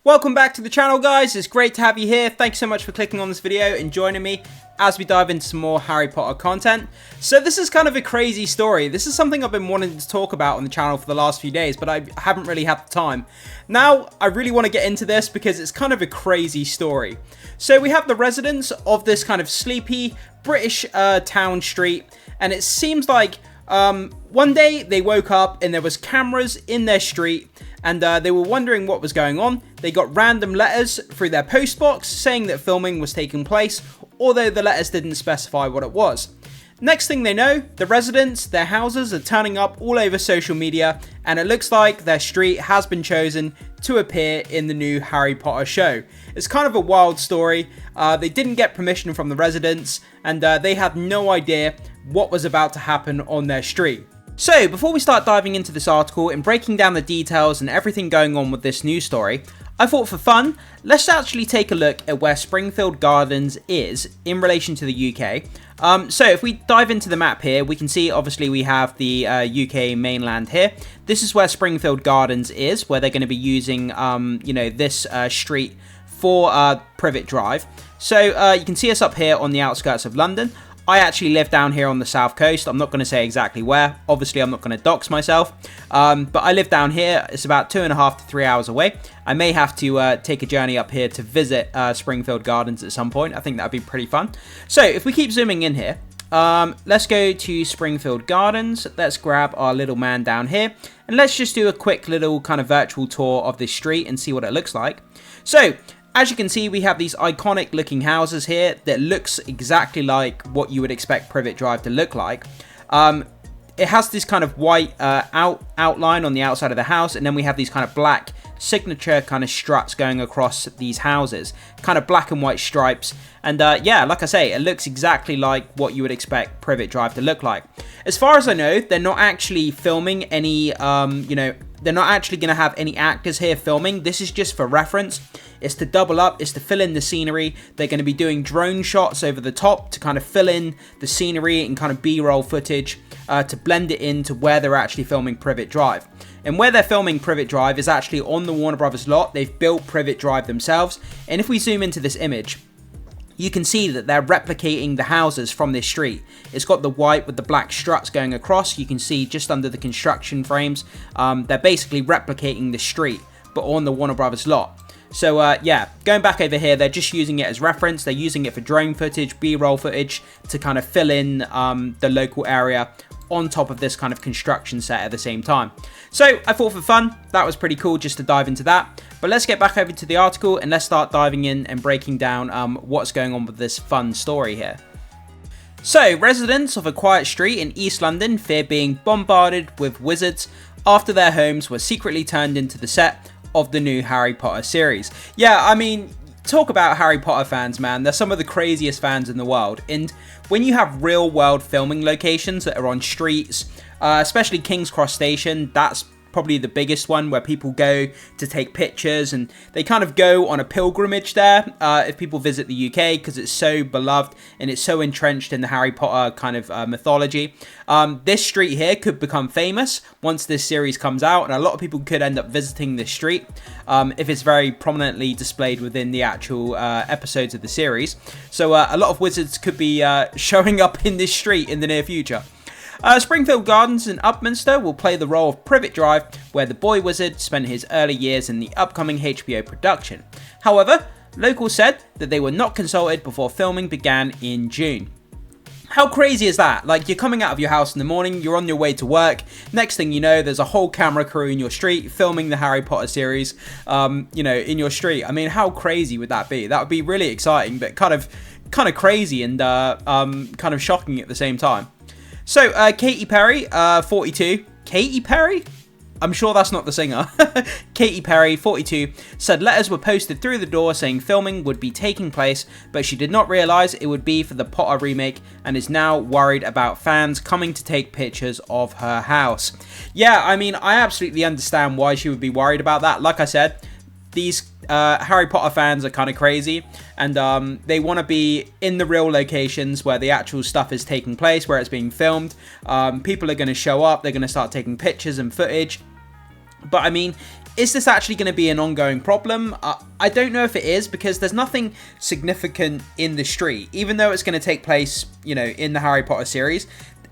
Welcome back to the channel, guys. It's great to have you here. Thanks so much for clicking on this video and joining me as we dive into some more Harry Potter content. So this is kind of a crazy story. This is something I've been wanting to talk about on the channel for the last few days, but I haven't really had the time. Now, I really want to get into this because it's kind of a crazy story. So we have the residents of this kind of sleepy British town street, and it seems like one day they woke up and there was cameras in their street, and they were wondering what was going on. They got random letters through their postbox saying that filming was taking place, although the letters didn't specify what it was. Next thing they know, the residents, their houses are turning up all over social media, and it looks like their street has been chosen to appear in the new Harry Potter show. It's kind of a wild story. They didn't get permission from the residents, and they had no idea what was about to happen on their street. So, before we start diving into this article and breaking down the details and everything going on with this news story, I thought for fun, let's actually take a look at where Springfield Gardens is in relation to the UK. So if we dive into the map here, we can see obviously we have the UK mainland here. This is where Springfield Gardens is, where they're going to be using, this street for Privet Drive. So you can see us up here on the outskirts of London. I actually live down here on the south coast. I'm not going to say exactly where. Obviously, I'm not going to dox myself. But I live down here. It's about 2.5 to 3 hours away. I may have to take a journey up here to visit Springfield Gardens at some point. I think that would be pretty fun. So if we keep zooming in here, let's go to Springfield Gardens. Let's grab our little man down here. And let's just do a quick little kind of virtual tour of this street and see what it looks like. So, as you can see, we have these iconic looking houses here that looks exactly like what you would expect Privet Drive to look like. It has this kind of white outline on the outside of the house, and then we have these kind of black signature kind of struts going across these houses, kind of black and white stripes. And yeah, like I say, it looks exactly like what you would expect Privet Drive to look like. As far as I know, they're not actually filming any, they're not actually going to have any actors here filming. This is just for reference. It's to double up, it's to fill in the scenery. They're going to be doing drone shots over the top to kind of fill in the scenery and kind of B-roll footage to blend it into where they're actually filming Privet Drive. And where they're filming Privet Drive is actually on the Warner Brothers lot. They've built Privet Drive themselves. And if we zoom into this image, you can see that they're replicating the houses from this street. It's got the white with the black struts going across. You can see just under the construction frames, they're basically replicating the street, but on the Warner Brothers lot. So yeah, going back over here, they're just using it as reference. They're using it for drone footage, B-roll footage to kind of fill in the local area on top of this kind of construction set at the same time. So I thought for fun, that was pretty cool just to dive into that. But let's get back over to the article and let's start diving in and breaking down what's going on with this fun story here. So, residents of a quiet street in East London fear being bombarded with wizards after their homes were secretly turned into the set of the new Harry Potter series. Yeah, I mean, talk about Harry Potter fans, man. They're some of the craziest fans in the world. And when you have real world filming locations that are on streets, especially King's Cross Station, that's probably the biggest one where people go to take pictures, and they kind of go on a pilgrimage there if people visit the UK because it's so beloved and it's so entrenched in the Harry Potter kind of mythology. This street here could become famous once this series comes out, and a lot of people could end up visiting this street if it's very prominently displayed within the actual episodes of the series. So a lot of wizards could be showing up in this street in the near future. Springfield Gardens in Upminster will play the role of Privet Drive, where the boy wizard spent his early years in the upcoming HBO production. However, locals said that they were not consulted before filming began in June. How crazy is that? Like, you're coming out of your house in the morning, you're on your way to work, next thing you know, there's a whole camera crew in your street filming the Harry Potter series, in your street. I mean, how crazy would that be? That would be really exciting, but kind of crazy and kind of shocking at the same time. So, Katy Perry, 42. Katy Perry? I'm sure that's not the singer. Katy Perry, 42, said letters were posted through the door saying filming would be taking place, but she did not realise it would be for the Potter remake and is now worried about fans coming to take pictures of her house. Yeah, I mean, I absolutely understand why she would be worried about that. Like I said, these Harry Potter fans are kind of crazy, and they want to be in the real locations where the actual stuff is taking place, where it's being filmed. People are going to show up, they're going to start taking pictures and footage. But I mean, is this actually going to be an ongoing problem? I don't know if it is, because there's nothing significant in the street, even though it's going to take place, you know, in the Harry Potter series.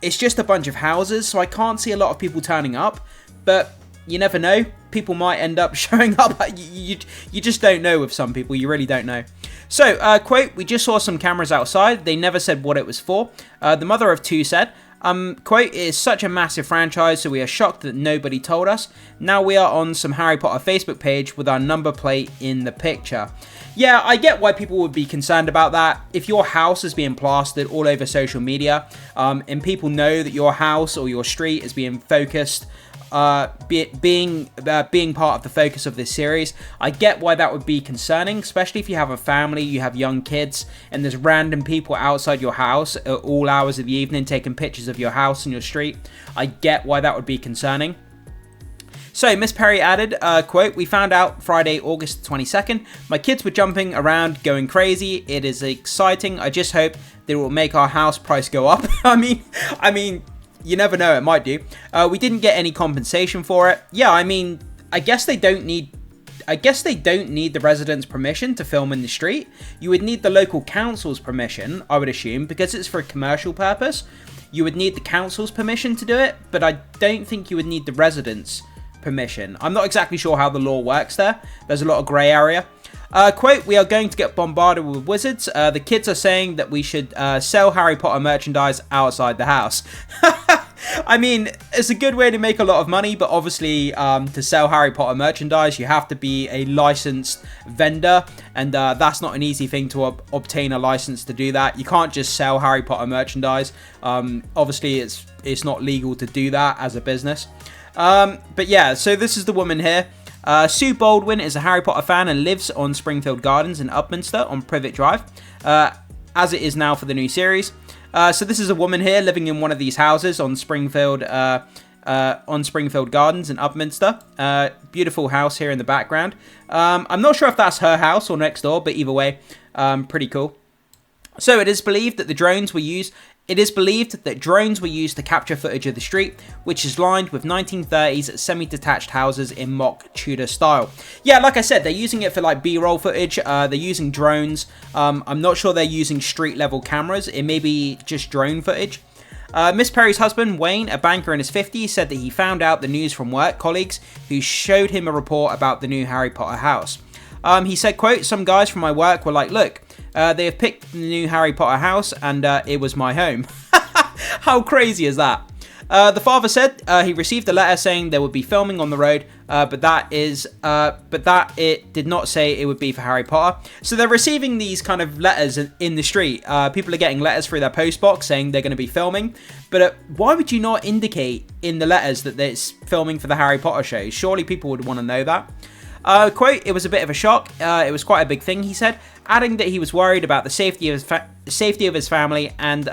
It's just a bunch of houses, so I can't see a lot of people turning up, but you never know. People might end up showing up. You just don't know with some people. You really don't know. So, quote, we just saw some cameras outside. They never said what it was for. The mother of two said, quote, it is such a massive franchise, so we are shocked that nobody told us. Now we are on some Harry Potter Facebook page with our number plate in the picture. Yeah, I get why people would be concerned about that. If your house is being plastered all over social media, and people know that your house or your street is being focused, being part of the focus of this series, I get why that would be concerning, especially if you have a family, you have young kids, and there's random people outside your house at all hours of the evening taking pictures of your house and your street. I get why that would be concerning. So, Miss Perry added, quote, we found out Friday, August 22nd. My kids were jumping around, going crazy. It is exciting. I just hope that it will make our house price go up. I mean, you never know, it might do. We didn't get any compensation for it. Yeah, I mean, I guess they don't need the residents' permission to film in the street. You would need the local council's permission, I would assume, because it's for a commercial purpose. You would need the council's permission to do it, but I don't think you would need the residents' permission. I'm not exactly sure how the law works there. There's a lot of grey area. Quote, we are going to get bombarded with wizards. The kids are saying that we should sell Harry Potter merchandise outside the house. I mean, it's a good way to make a lot of money, but obviously to sell Harry Potter merchandise, you have to be a licensed vendor, and that's not an easy thing to obtain a license to do that. You can't just sell Harry Potter merchandise. Obviously, it's not legal to do that as a business. But yeah, so this is the woman here. Sue Baldwin is a Harry Potter fan and lives on Springfield Gardens in Upminster on Privet Drive, as it is now for the new series. So this is a woman here living in one of these houses on Springfield Gardens in Upminster. Beautiful house here in the background. I'm not sure if that's her house or next door, but either way, pretty cool. So it is believed that drones were used to capture footage of the street, which is lined with 1930s semi-detached houses in mock Tudor style. Yeah, like I said, they're using it for like B-roll footage. They're using drones. I'm not sure they're using street-level cameras. It may be just drone footage. Miss Perry's husband, Wayne, a banker in his 50s, said that he found out the news from work colleagues who showed him a report about the new Harry Potter house. He said, quote, some guys from my work were like, look, they have picked the new Harry Potter house, and it was my home. How crazy is that? The father said he received a letter saying there would be filming on the road, but that it did not say it would be for Harry Potter. So they're receiving these kind of letters in the street. People are getting letters through their post box saying they're going to be filming. But why would you not indicate in the letters that it's filming for the Harry Potter show? Surely people would want to know that. Quote, it was a bit of a shock. It was quite a big thing, he said, adding that he was worried about the safety of his family, and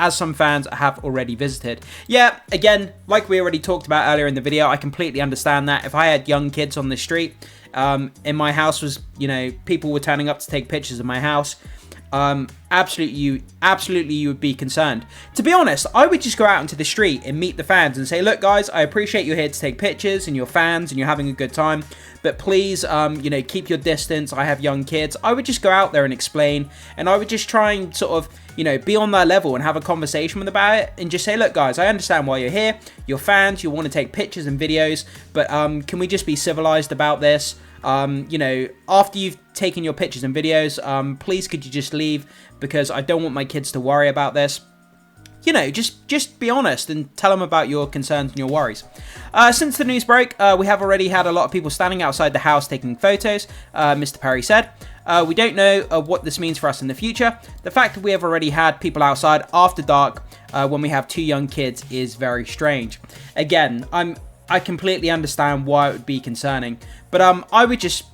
as some fans have already visited. Yeah, again, like we already talked about earlier in the video, I completely understand that. If I had young kids on the street, and my house was, you know, people were turning up to take pictures of my house, absolutely you would be concerned. To be honest, I would just go out into the street and meet the fans and say, look guys, I appreciate you're here to take pictures and you're fans and you're having a good time, but please, you know, keep your distance. I have young kids. I would just go out there and explain, and I would just try and sort of, you know, be on their level and have a conversation with them about it, and just say, look guys, I understand why you're here. You're fans, you want to take pictures and videos, but can we just be civilized about this? You know, after you've taken your pictures and videos, please could you just leave, because I don't want my kids to worry about this. You know, just be honest and tell them about your concerns and your worries. Since the news broke, we have already had a lot of people standing outside the house taking photos, Mr. Perry said. We don't know what this means for us in the future. The fact that we have already had people outside after dark when we have two young kids is very strange. Again, I completely understand why it would be concerning, but I would just,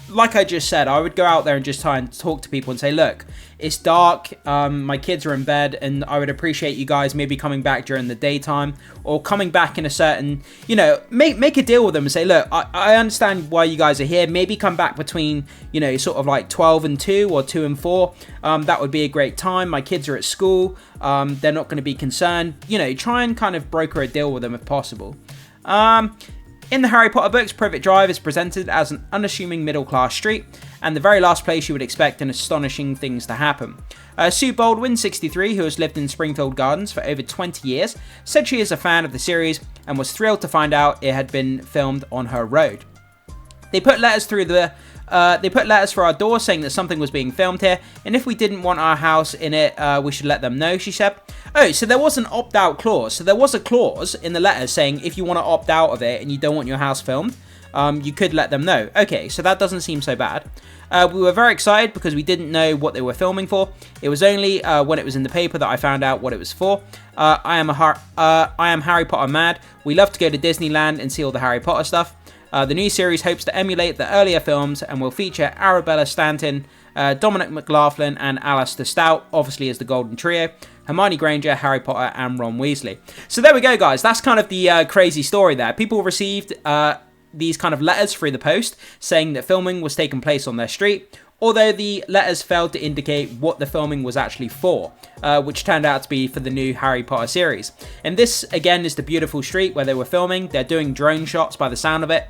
like I just said, I would go out there and just try and talk to people and say, look, it's dark, my kids are in bed, and I would appreciate you guys maybe coming back during the daytime, or coming back in a certain, you know, make a deal with them and say, look, I understand why you guys are here, maybe come back between, you know, sort of like 12 and 2 or 2 and 4, that would be a great time. My kids are at school, they're not going to be concerned, you know, try and kind of broker a deal with them if possible. In the Harry Potter books, Privet Drive is presented as an unassuming middle-class street, and the very last place you would expect an astonishing things to happen. Sue Baldwin, 63, who has lived in Springfield Gardens for over 20 years, said she is a fan of the series and was thrilled to find out it had been filmed on her road. They put letters for our door saying that something was being filmed here, and if we didn't want our house in it, we should let them know, she said. Oh, so there was an opt-out clause. So there was a clause in the letter saying if you want to opt out of it and you don't want your house filmed, you could let them know. Okay, so that doesn't seem so bad. We were very excited because we didn't know what they were filming for. It was only when it was in the paper that I found out what it was for. I am Harry Potter mad. We love to go to Disneyland and see all the Harry Potter stuff. The new series hopes to emulate the earlier films and will feature Arabella Stanton, Dominic McLaughlin and Alistair Stout, obviously as the Golden Trio, Hermione Granger, Harry Potter and Ron Weasley. So there we go, guys. That's kind of the crazy story there. People received these kind of letters through the post saying that filming was taking place on their street, although the letters failed to indicate what the filming was actually for, which turned out to be for the new Harry Potter series. And this, again, is the beautiful street where they were filming. They're doing drone shots by the sound of it,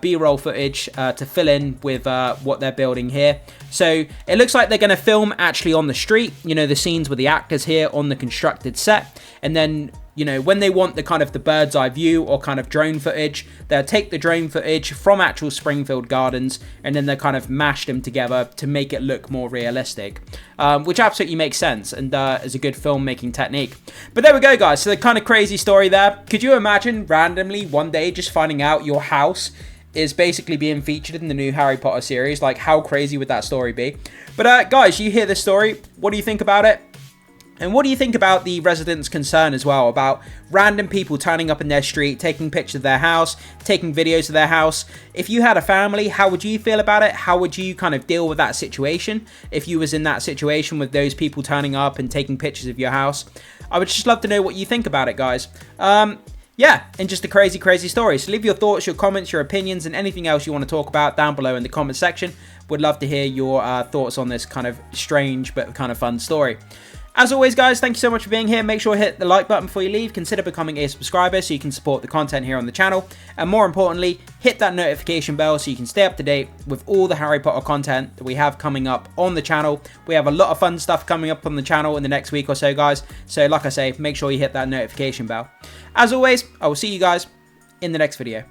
B-roll footage to fill in with what they're building here. So it looks like they're going to film actually on the street, you know, the scenes with the actors here on the constructed set. And then, you know, when they want the kind of the bird's eye view or kind of drone footage, they'll take the drone footage from actual Springfield Gardens and then they'll kind of mash them together to make it look more realistic, which absolutely makes sense and is a good filmmaking technique. But there we go, guys. So the kind of crazy story there. Could you imagine randomly one day just finding out your house is basically being featured in the new Harry Potter series? Like, how crazy would that story be? But guys, you hear this story. What do you think about it? And what do you think about the residents' concern as well about random people turning up in their street, taking pictures of their house, taking videos of their house? If you had a family, how would you feel about it? How would you kind of deal with that situation if you was in that situation with those people turning up and taking pictures of your house? I would just love to know what you think about it, guys. Yeah, and just a crazy, crazy story. So leave your thoughts, your comments, your opinions, and anything else you want to talk about down below in the comment section. Would love to hear your thoughts on this kind of strange but kind of fun story. As always, guys, thank you so much for being here. Make sure to hit the like button before you leave. Consider becoming a subscriber so you can support the content here on the channel. And more importantly, hit that notification bell so you can stay up to date with all the Harry Potter content that we have coming up on the channel. We have a lot of fun stuff coming up on the channel in the next week or so, guys. So like I say, make sure you hit that notification bell. As always, I will see you guys in the next video.